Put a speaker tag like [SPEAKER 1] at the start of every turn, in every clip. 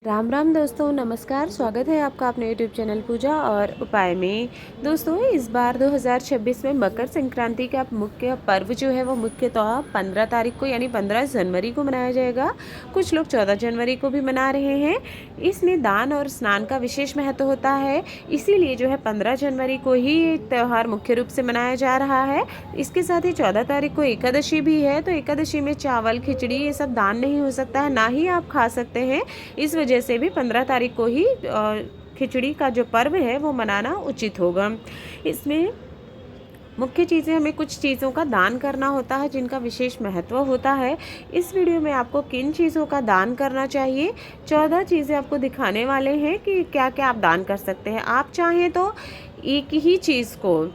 [SPEAKER 1] राम राम दोस्तों, नमस्कार। स्वागत है आपका अपने यूट्यूब चैनल पूजा और उपाय में। दोस्तों, इस बार 2026 में मकर संक्रांति का मुख्य पर्व जो है वो मुख्यतः 15 तारीख को यानी 15 जनवरी को मनाया जाएगा। कुछ लोग 14 जनवरी को भी मना रहे हैं। इसमें दान और स्नान का विशेष महत्व होता है, इसीलिए जो है 15 जनवरी को ही ये त्यौहार मुख्य रूप से मनाया जा रहा है। इसके साथ ही 14 तारीख को एकादशी भी है, तो एकादशी में चावल खिचड़ी ये सब दान नहीं हो सकता है, ना ही आप खा सकते हैं। इस वजह से भी 15 तारीख को ही खिचड़ी का जो पर्व है वो मनाना उचित होगा। इसमें मुख्य चीज़ें, हमें कुछ चीज़ों का दान करना होता है जिनका विशेष महत्व होता है। इस वीडियो में आपको किन चीज़ों का दान करना चाहिए, 14 चीज़ें आपको दिखाने वाले हैं कि क्या क्या आप दान कर सकते हैं। आप चाहें तो एक ही चीज़ को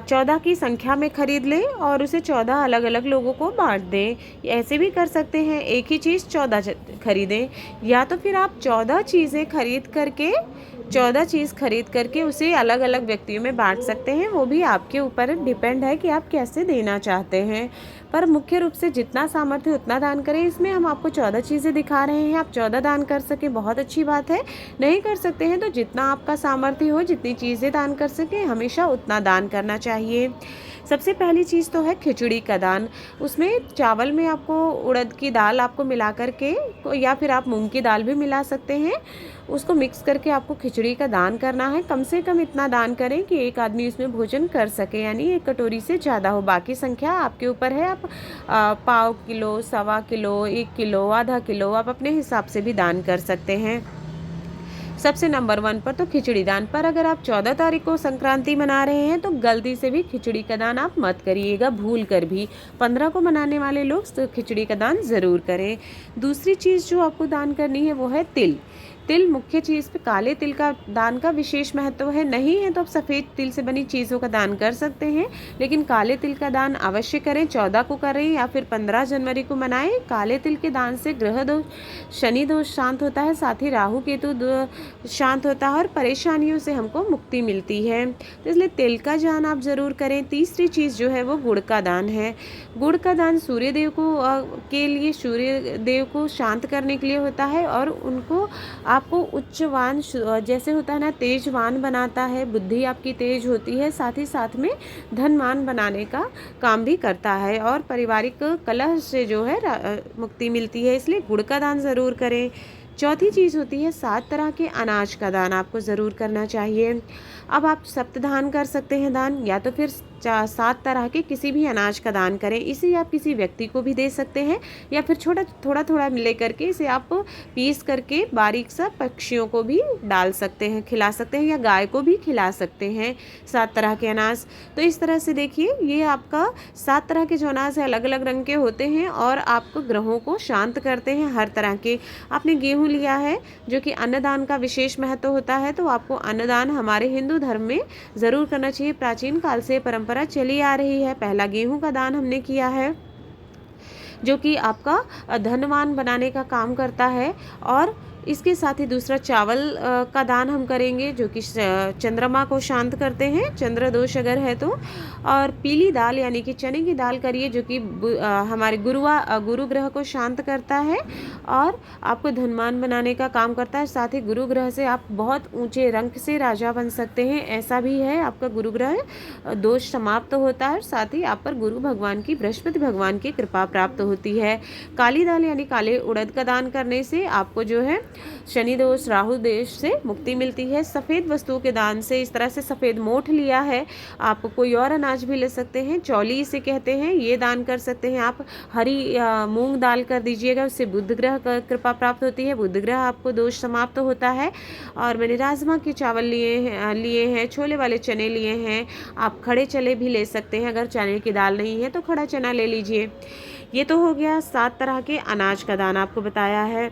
[SPEAKER 1] 14 की संख्या में खरीद लें और उसे 14 अलग अलग लोगों को बांट दें। ऐसे भी कर सकते हैं, एक ही चीज़ 14 खरीदें, या तो फिर आप 14 चीज़ खरीद करके उसे अलग अलग व्यक्तियों में बांट सकते हैं। वो भी आपके ऊपर डिपेंड है कि आप कैसे देना चाहते हैं, पर मुख्य रूप से जितना सामर्थ्य उतना दान करें। इसमें हम आपको 14 चीज़ें दिखा रहे हैं, आप 14 दान कर सकें बहुत अच्छी बात है। नहीं कर सकते हैं तो जितना आपका सामर्थ्य हो, जितनी चीज़ें दान कर सकें, हमेशा उतना दान करना चाहिए। सबसे पहली चीज़ तो है खिचड़ी का दान। उसमें चावल में आपको उड़द की दाल आपको मिला करके, या फिर आप मूंग की दाल भी मिला सकते हैं, उसको मिक्स करके आपको खिचड़ी का दान करना है। कम से कम इतना दान करें कि एक आदमी उसमें भोजन कर सके, यानी एक कटोरी से ज़्यादा हो। बाकी संख्या आपके ऊपर है, आप पाव किलो, सवा किलो, 1 किलो, आधा किलो आप अपने हिसाब से भी दान कर सकते हैं। सबसे नंबर 1 पर तो खिचड़ी दान पर, अगर आप 14 तारीख को संक्रांति मना रहे हैं तो गलती से भी खिचड़ी का दान आप मत करिएगा, भूल कर भी। 15 को मनाने वाले लोग तो खिचड़ी का दान ज़रूर करें। दूसरी चीज़ जो आपको दान करनी है वो है तिल। तिल मुख्य चीज़ पे काले तिल का दान का विशेष महत्व है। नहीं है तो आप सफ़ेद तिल से बनी चीज़ों का दान कर सकते हैं, लेकिन काले तिल का दान अवश्य करें। 14 को करें या फिर 15 जनवरी को मनाएं। काले तिल के दान से ग्रह दोष, शनि दोष शांत होता है, साथ ही राहु केतु शांत होता है और परेशानियों से हमको मुक्ति मिलती है। तो इसलिए तिल का दान आप ज़रूर करें। तीसरी चीज़ जो है वो गुड़ का दान है। गुड़ का दान सूर्यदेव को के लिए, सूर्यदेव को शांत करने के लिए होता है और उनको आपको उच्चवान, जैसे होता है ना, तेजवान बनाता है। बुद्धि आपकी तेज होती है, साथ ही साथ में धनवान बनाने का काम भी करता है और पारिवारिक कलह से जो है मुक्ति मिलती है। इसलिए गुड़ का दान ज़रूर करें। चौथी चीज़ होती है 7 तरह के अनाज का दान आपको ज़रूर करना चाहिए। अब आप सप्तधान कर सकते हैं दान, या तो फिर 7 तरह के किसी भी अनाज का दान करें। इसे आप किसी व्यक्ति को भी दे सकते हैं, या फिर थोड़ा थोड़ा ले करके इसे आप पीस करके बारीक सा पक्षियों को भी डाल सकते हैं, खिला सकते हैं, या गाय को भी खिला सकते हैं 7 तरह के अनाज। तो इस तरह से देखिए, ये आपका 7 तरह के जो अनाज है अलग अलग रंग के होते हैं और आपको ग्रहों को शांत करते हैं हर तरह के। आपने गेहूँ लिया है जो कि अन्नदान का विशेष महत्व होता है, तो आपको अन्नदान हमारे हिंदू धर्म में ज़रूर करना चाहिए। प्राचीन काल से परंपरा चली आ रही है। पहला गेहूं का दान हमने किया है जो कि आपका धनवान बनाने का काम करता है, और इसके साथ ही दूसरा चावल का दान हम करेंगे जो कि चंद्रमा को शांत करते हैं, चंद्र दोष अगर है तो। और पीली दाल यानी कि चने की दाल करिए जो कि हमारे गुरु ग्रह को शांत करता है और आपको धनवान बनाने का काम करता है। साथ ही गुरु ग्रह से आप बहुत ऊंचे रंक से राजा बन सकते हैं, ऐसा भी है। आपका गुरु ग्रह दोष समाप्त होता है, साथ ही आप पर गुरु भगवान की, बृहस्पति भगवान की कृपा प्राप्त होती है। काली दाल यानी काले उड़द का दान करने से आपको जो है शनि दोष, राहु दोष से मुक्ति मिलती है। सफ़ेद वस्तुओं के दान से, इस तरह से सफ़ेद मोठ लिया है, आप कोई और अनाज भी ले सकते हैं, चौली इसे कहते हैं, ये दान कर सकते हैं आप। हरी मूंग दाल कर दीजिएगा, उससे बुध ग्रह का कृपा प्राप्त होती है, बुध ग्रह आपको दोष समाप्त होता है। और मैंने राजमा के चावल लिए हैं, छोले वाले चने लिए हैं, आप खड़े चने भी ले सकते हैं। अगर चने की दाल नहीं है तो खड़ा चना ले लीजिए। ये तो हो गया 7 तरह के अनाज का दान आपको बताया है।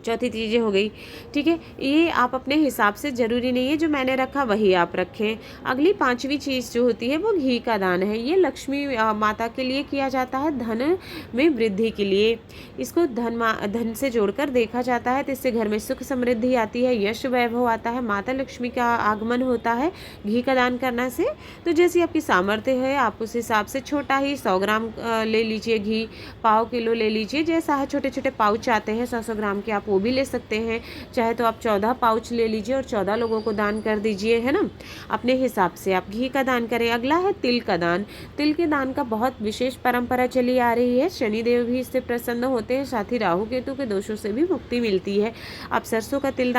[SPEAKER 1] चौथी चीज़ें हो गई, ठीक है। ये आप अपने हिसाब से, ज़रूरी नहीं है जो मैंने रखा वही आप रखें। अगली 5वीं चीज़ जो होती है वो घी का दान है। ये लक्ष्मी माता के लिए किया जाता है, धन में वृद्धि के लिए। इसको धन से जोड़कर देखा जाता है, तो इससे घर में सुख समृद्धि आती है, यश वैभव आता है, माता लक्ष्मी का आगमन होता है घी का दान करने से। तो जैसी आपकी सामर्थ्य है आप उस हिसाब से छोटा ही 100 ग्राम ले लीजिए घी, पाव किलो ले लीजिए, जैसा है। छोटे छोटे पाउच आते हैं 100-100 ग्राम के, आप वो भी ले सकते हैं। चाहे तो आप 14 पाउच ले लीजिए और 14 लोगों को दान कर दीजिए, है ना। अपने हिसाब से आप घी का दान करें। अगला है तिल का दान। तिल के दान का बहुत विशेष परंपरा चली आ रही है। शनिदेव भी इससे प्रसन्न होते हैं, साथ ही राहु केतु के दोषों से भी मुक्ति मिलती है। आप सरसों का तेल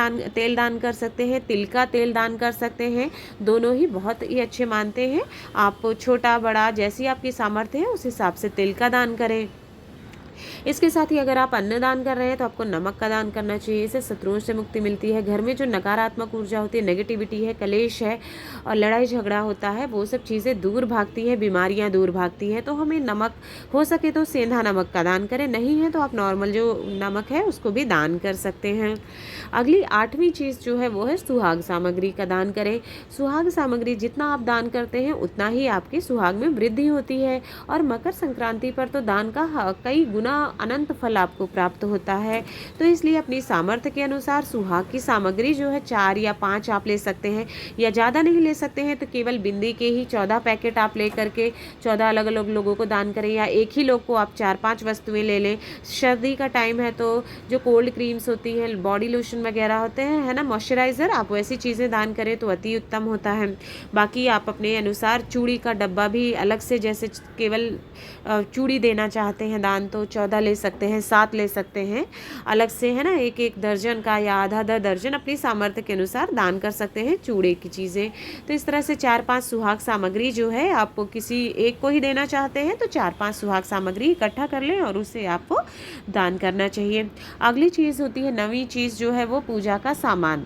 [SPEAKER 1] दान कर सकते हैं, तिल का तेल दान कर सकते हैं। दोनों ही बहुत ही अच्छे मानते हैं। आप छोटा बड़ा जैसी आपकी सामर्थ्य है उस हिसाब से तिल का दान करें। इसके साथ ही अगर आप अन्न दान कर रहे हैं तो आपको नमक का दान करना चाहिए। इससे शत्रुओं से मुक्ति मिलती है। घर में जो नकारात्मक ऊर्जा होती है, नेगेटिविटी है, कलेश है और लड़ाई झगड़ा होता है, वो सब चीज़ें दूर भागती हैं, बीमारियां दूर भागती हैं। तो हमें नमक हो सके तो सेंधा नमक का दान करें, नहीं है तो आप नॉर्मल जो नमक है उसको भी दान कर सकते हैं। अगली 8वीं चीज़ जो है वो है सुहाग सामग्री का दान करें। सुहाग सामग्री जितना आप दान करते हैं उतना ही आपके सुहाग में वृद्धि होती है। और मकर संक्रांति पर तो दान का कई गुना अनंत फल आपको प्राप्त होता है। तो इसलिए अपनी सामर्थ्य के अनुसार सुहाग की सामग्री जो है 4 या 5 आप ले सकते हैं, या ज़्यादा नहीं ले सकते हैं तो केवल बिंदी के ही 14 पैकेट आप ले करके 14 अलग अलग लोगों को दान करें, या एक ही लोग को आप 4-5 वस्तुएं ले लें। सर्दी का टाइम है तो जो कोल्ड क्रीम्स होती हैं, बॉडी लोशन वगैरह होते हैं, है ना, मॉइस्चराइज़र, आप वैसी चीज़ें दान करें तो अति उत्तम होता है। बाकी आप अपने अनुसार चूड़ी का डब्बा भी अलग से, जैसे केवल चूड़ी देना चाहते हैं दान तो 14 ले सकते हैं, 7 ले सकते हैं अलग से, है ना। एक एक दर्जन का या आधा दर्जन अपनी सामर्थ्य के अनुसार दान कर सकते हैं चूड़े की चीज़ें। तो इस तरह से 4-5 सुहाग सामग्री जो है, आप किसी एक को ही देना चाहते हैं तो 4-5 सुहाग सामग्री इकट्ठा कर लें और उसे आपको दान करना चाहिए। अगली चीज़ होती है 9वीं चीज़ जो है वो पूजा का सामान।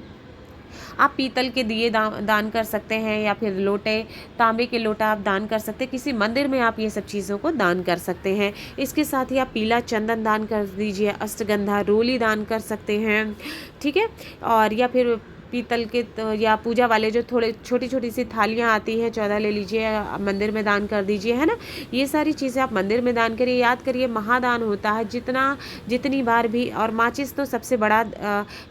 [SPEAKER 1] आप पीतल के दिए दान कर सकते हैं, या फिर लोटे, तांबे के लोटा आप दान कर सकते हैं। किसी मंदिर में आप ये सब चीज़ों को दान कर सकते हैं। इसके साथ ही आप पीला चंदन दान कर दीजिए, अष्टगंधा रोली दान कर सकते हैं, ठीक है। और या फिर पीतल के या पूजा वाले जो थोड़े छोटी छोटी सी थालियाँ आती हैं, 14 ले लीजिए, मंदिर में दान कर दीजिए, है ना। ये सारी चीज़ें आप मंदिर में दान करिए। याद करिए महादान होता है, जितनी बार भी। और माचिस तो सबसे बड़ा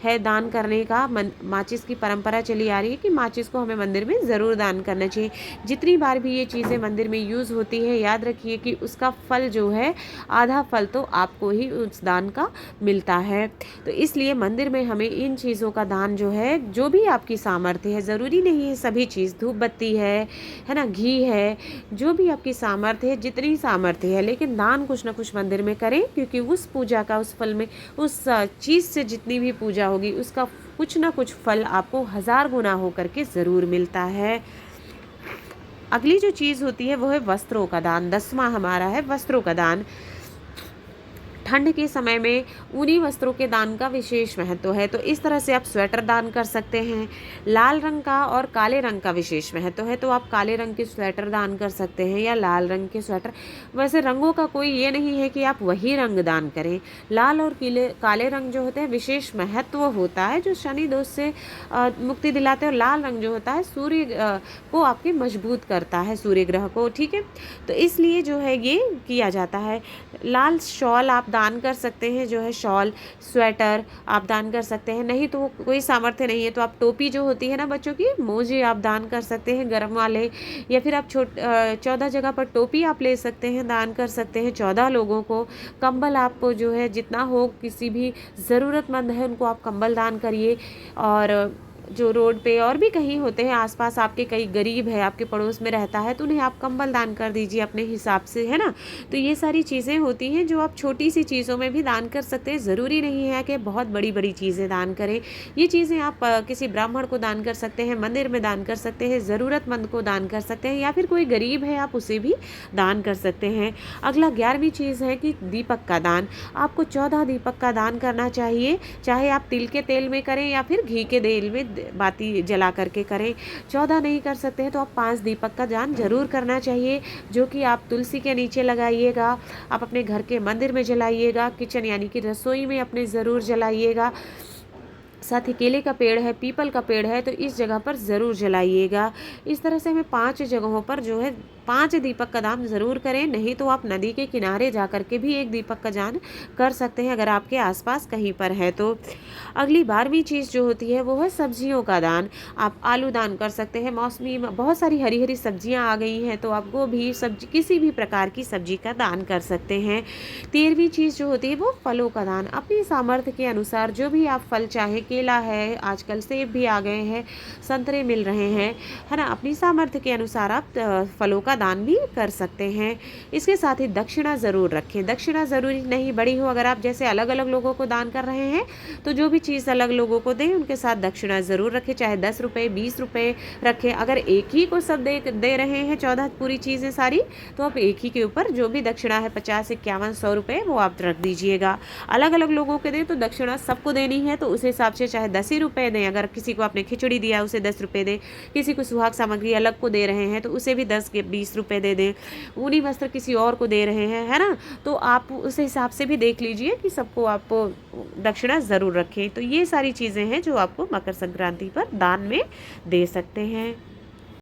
[SPEAKER 1] है दान करने का। माचिस की परंपरा चली आ रही है कि माचिस को हमें मंदिर में ज़रूर दान करना चाहिए। जितनी बार भी ये चीज़ें मंदिर में यूज़ होती है, याद रखिए कि उसका फल जो है, आधा फल तो आपको ही उस दान का मिलता है। तो इसलिए मंदिर में हमें इन चीज़ों का दान जो है, जो भी आपकी सामर्थ्य है, ज़रूरी नहीं है सभी चीज़, धूप बत्ती है ना, घी है, जो भी आपकी सामर्थ्य है, जितनी सामर्थ्य है, लेकिन दान कुछ ना कुछ मंदिर में करें, क्योंकि उस पूजा का, उस फल में, उस चीज़ से जितनी भी पूजा होगी उसका कुछ ना कुछ फल आपको 1000 गुना होकर के ज़रूर मिलता है। अगली जो चीज़ होती है वो है वस्त्रों का दान। 10वां हमारा है वस्त्रों का दान। ठंड के समय में ऊनी वस्त्रों के दान का विशेष महत्व है। तो इस तरह से आप स्वेटर दान कर सकते हैं। लाल रंग का और काले रंग का विशेष महत्व है, तो आप काले रंग के स्वेटर दान कर सकते हैं या लाल रंग के स्वेटर। वैसे रंगों का कोई ये नहीं है कि आप वही रंग दान करें। लाल और काले रंग जो होते हैं विशेष महत्व होता है, जो शनि दोष से मुक्ति दिलाते हैं। और लाल रंग जो होता है सूर्य को आपके मजबूत करता है, सूर्य ग्रह को, ठीक है। तो इसलिए जो है ये किया जाता है। लाल शॉल आप दान कर सकते हैं, जो है शॉल, स्वेटर आप दान कर सकते हैं। नहीं तो कोई सामर्थ्य नहीं है तो आप टोपी जो होती है ना बच्चों की, मोजे आप दान कर सकते हैं गर्म वाले, या फिर आप 14 जगह पर टोपी आप ले सकते हैं, दान कर सकते हैं 14 लोगों को। कंबल आपको जो है जितना हो, किसी भी ज़रूरतमंद है उनको आप कंबल दान करिए। और जो रोड पे और भी कहीं होते हैं आसपास, आपके कई गरीब है, आपके पड़ोस में रहता है, तो उन्हें आप कंबल दान कर दीजिए अपने हिसाब से, है ना। तो ये सारी चीज़ें होती हैं जो आप छोटी सी चीज़ों में भी दान कर सकते हैं। ज़रूरी नहीं है कि बहुत बड़ी बड़ी चीज़ें दान करें। ये चीज़ें आप किसी ब्राह्मण को दान कर सकते हैं, मंदिर में दान कर सकते हैं, ज़रूरतमंद को दान कर सकते हैं, या फिर कोई गरीब है आप उसे भी दान कर सकते हैं। अगला 11वीं चीज़ है कि दीपक का दान। आपको 14 दीपक का दान करना चाहिए, चाहे आप तिल के तेल में करें या फिर घी के तेल में बाती जला करके करें। 14 नहीं कर सकते हैं तो आप 5 दीपक का दान जरूर करना चाहिए, जो कि आप तुलसी के नीचे लगाइएगा, आप अपने घर के मंदिर में जलाइएगा, किचन यानी कि रसोई में अपने ज़रूर जलाइएगा। साथ ही केले का पेड़ है, पीपल का पेड़ है, तो इस जगह पर ज़रूर जलाइएगा। इस तरह से हमें 5 जगहों पर जो है 5 दीपक का दान ज़रूर करें, नहीं तो आप नदी के किनारे जा कर के भी एक दीपक का दान कर सकते हैं अगर आपके आसपास कहीं पर है तो। अगली 12वीं चीज़ जो होती है वो है सब्जियों का दान। आप आलू दान कर सकते हैं, मौसमी बहुत सारी हरी-हरी सब्जियां आ गई हैं तो आप गोभी सब्जी किसी भी प्रकार की सब्जी का दान कर सकते हैं। 13वीं चीज़ जो होती है वो फलों का दान। अपनी सामर्थ्य के अनुसार जो भी आप फल चाहे, केला है, आजकल सेब भी आ गए हैं, संतरे मिल रहे हैं, है ना? अपनी सामर्थ्य के अनुसार आप फलों का दान भी कर सकते हैं। इसके साथ ही दक्षिणा ज़रूर रखें। दक्षिणा ज़रूरी नहीं बड़ी हो, अगर आप जैसे अलग-अलग लोगों को दान कर रहे हैं तो जो भी चीज़ अलग लोगों को दें उनके साथ दक्षिणा ज़रूर रखें, चाहे 10 रुपये 20 रुपये रखें। अगर एक ही को सब दे रहे हैं 14 पूरी चीज़ें सारी, तो आप एक ही के ऊपर जो भी दक्षिणा है 50 51 100 रुपये वो आप रख दीजिएगा। अलग अलग लोगों के दें तो दक्षिणा सबको देनी है तो उस हिसाब से चाहे 10 ही रुपये दें। अगर किसी को आपने खिचड़ी दिया उसे 10 रुपये दें, किसी को सुहाग सामग्री अलग को दे रहे हैं तो उसे भी 10 के 20 रुपये दे दें, ऊनी वस्त्र किसी और को दे रहे हैं, है ना? तो आप उस हिसाब से भी देख लीजिए कि सबको आप दक्षिणा ज़रूर रखें। तो ये सारी चीज़ें हैं जो आपको मकर संक्रांति पर दान में दे सकते हैं।